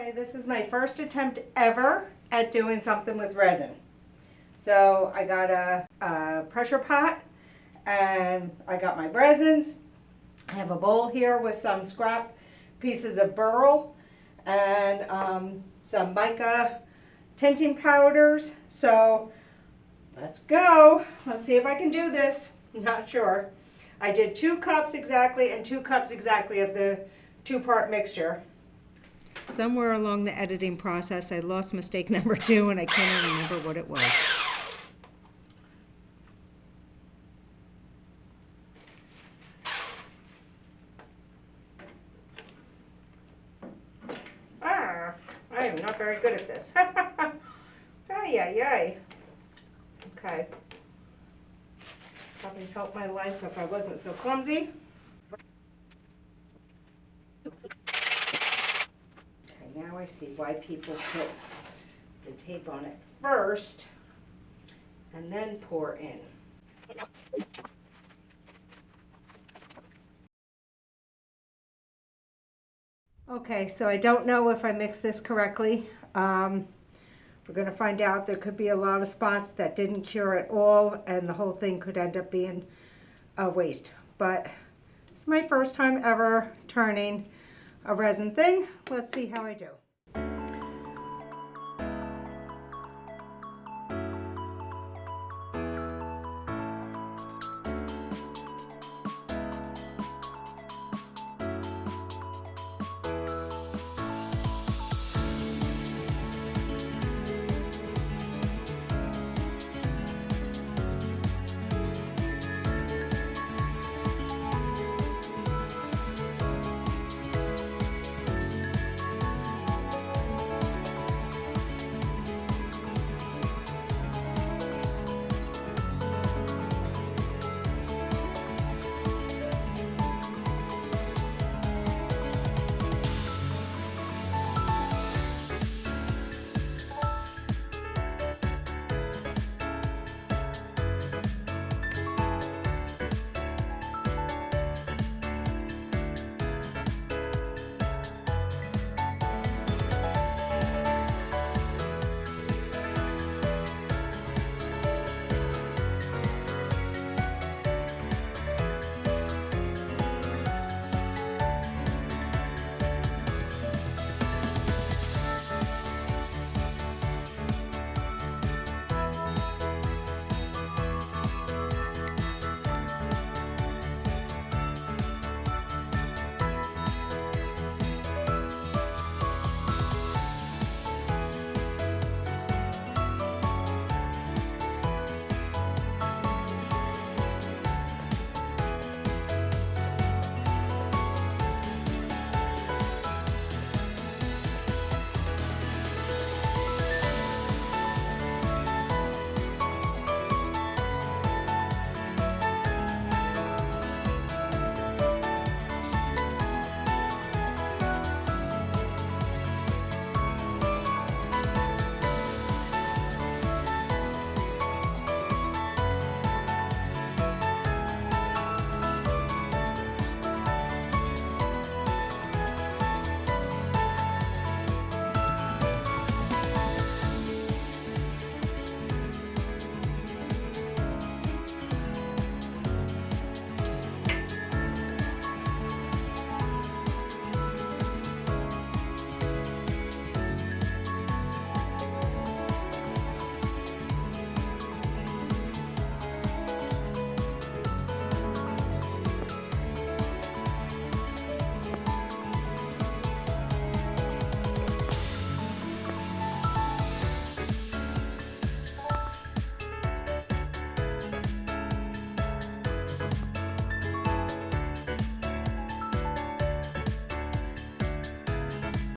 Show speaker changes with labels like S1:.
S1: Okay, this is my first attempt ever at doing something with resin. So I got a pressure pot and I got my resins. I have a bowl here with some scrap pieces of Burl and some mica tinting powders. So let's go. Let's see if I can do this. I'm not sure. I did 2 cups exactly and 2 cups exactly of the 2-part mixture. Somewhere along the editing process, I lost mistake number 2 and I can't even remember what it was. I am not very good at this. Ay, ay, ay. Okay. Probably help my life if I wasn't so clumsy. Okay, now I see why people put the tape on it first and then pour in. Okay, so I don't know if I mixed this correctly. We're going to find out. There could be a lot of spots that didn't cure at all, and the whole thing could end up being a waste. But it's my first time ever turning a resin thing. Let's see how I do.